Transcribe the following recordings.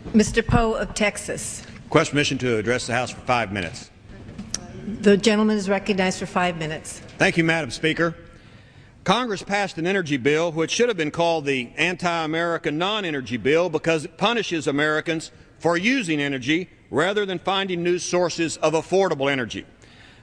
Mr. Poe of Texas. Request permission to address the House for 5 minutes. The gentleman is recognized for 5 minutes. Thank you, Madam Speaker. Congress passed an energy bill which should have been called the Anti-American Non-Energy Bill because it punishes Americans for using energy rather than finding new sources of affordable energy.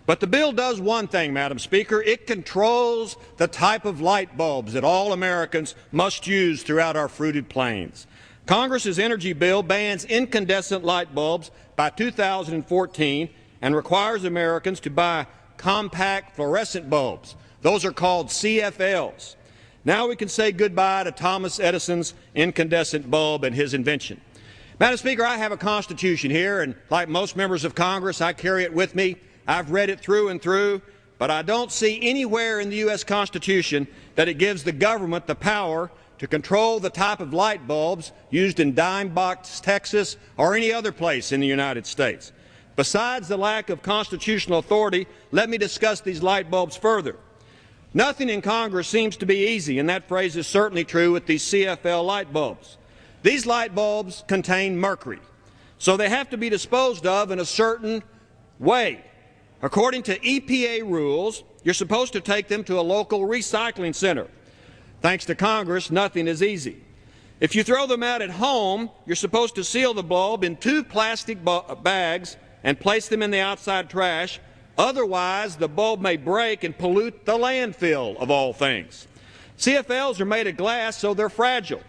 But the bill does one thing, Madam Speaker. It controls the type of light bulbs that all Americans must use throughout our fruited plains. Congress's energy bill bans incandescent light bulbs by 2014 and requires Americans to buy compact fluorescent bulbs. Those are called CFLs. Now we can say goodbye to Thomas Edison's incandescent bulb and his invention. Madam Speaker, I have a Constitution here, and like most members of Congress, I carry it with me. I've read it through and through, but I don't see anywhere in the U.S. Constitution that it gives the government the power to control the type of light bulbs used in Dime Box, Texas, or any other place in the United States. Besides the lack of constitutional authority, let me discuss these light bulbs further. Nothing in Congress seems to be easy, and that phrase is certainly true with these CFL light bulbs. These light bulbs contain mercury, so they have to be disposed of in a certain way. According to EPA rules, you're supposed to take them to a local recycling center. Thanks to Congress, nothing is easy. If you throw them out at home, you're supposed to seal the bulb in 2 plastic bags and place them in the outside trash. Otherwise, the bulb may break and pollute the landfill, of all things. CFLs are made of glass, so they're fragile.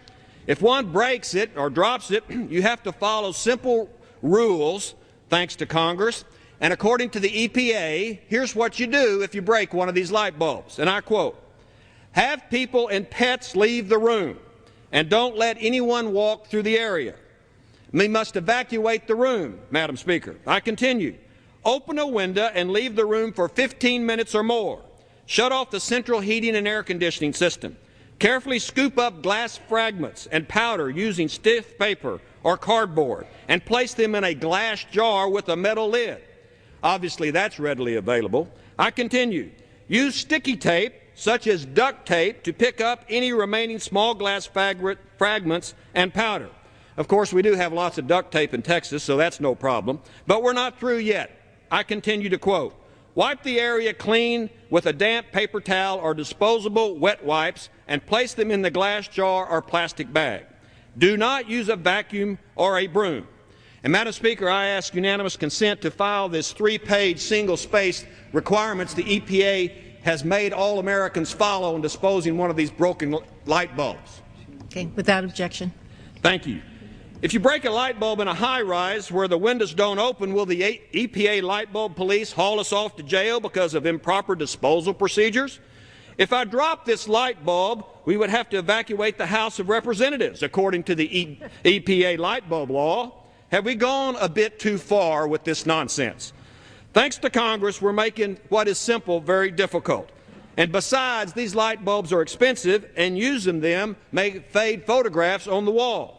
If one breaks it or drops it, you have to follow simple rules, thanks to Congress. And according to the EPA, here's what you do if you break one of these light bulbs. And I quote, "Have people and pets leave the room, and don't let anyone walk through the area. We must evacuate the room." Madam Speaker, I continue. "Open a window and leave the room for 15 minutes or more. Shut off the central heating and air conditioning system. Carefully scoop up glass fragments and powder using stiff paper or cardboard and place them in a glass jar with a metal lid." Obviously, that's readily available. I continue. "Use sticky tape, such as duct tape, to pick up any remaining small glass fragments and powder." Of course, we do have lots of duct tape in Texas, so that's no problem. But we're not through yet. I continue to quote, "Wipe the area clean with a damp paper towel or disposable wet wipes and place them in the glass jar or plastic bag. Do not use a vacuum or a broom." And Madam Speaker, I ask unanimous consent to file this 3-page single-spaced requirements the EPA has made all Americans follow in disposing one of these broken light bulbs. Okay, without objection. Thank you. If you break a light bulb in a high-rise where the windows don't open, will the EPA light bulb police haul us off to jail because of improper disposal procedures? If I drop this light bulb, we would have to evacuate the House of Representatives, according to the EPA light bulb law. Have we gone a bit too far with this nonsense? Thanks to Congress, we're making what is simple very difficult. And besides, these light bulbs are expensive, and using them make fade photographs on the wall.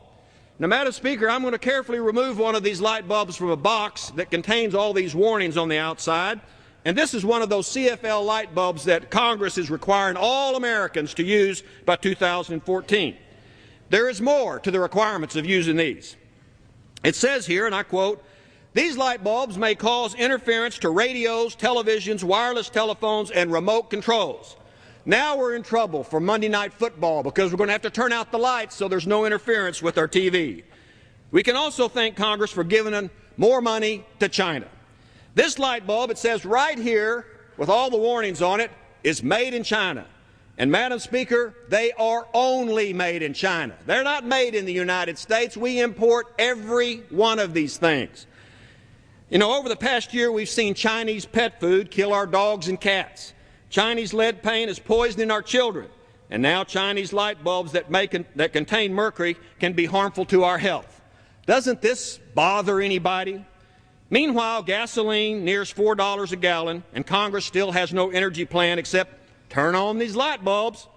Now, Madam Speaker, I'm going to carefully remove one of these light bulbs from a box that contains all these warnings on the outside. And this is one of those CFL light bulbs that Congress is requiring all Americans to use by 2014. There is more to the requirements of using these. It says here, and I quote, "These light bulbs may cause interference to radios, televisions, wireless telephones, and remote controls." Now we're in trouble for Monday Night Football because we're going to have to turn out the lights so there's no interference with our TV. We can also thank Congress for giving more money to China. This light bulb, it says right here, with all the warnings on it, is made in China. And Madam Speaker, they are only made in China. They're not made in the United States. We import every one of these things. You know, over the past year, we've seen Chinese pet food kill our dogs and cats. Chinese lead paint is poisoning our children. And now Chinese light bulbs that contain mercury can be harmful to our health. Doesn't this bother anybody? Meanwhile, gasoline nears $4 a gallon, and Congress still has no energy plan except turn on these light bulbs.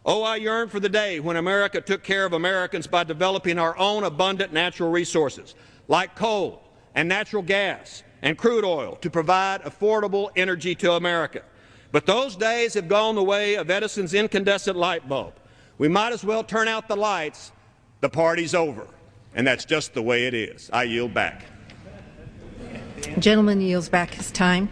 Oh, I yearn for the day when America took care of Americans by developing our own abundant natural resources, like coal and natural gas and crude oil, to provide affordable energy to America. But those days have gone the way of Edison's incandescent light bulb. We might as well turn out the lights. The party's over. and that's just the way it is. I yield back. The gentleman yields back his time.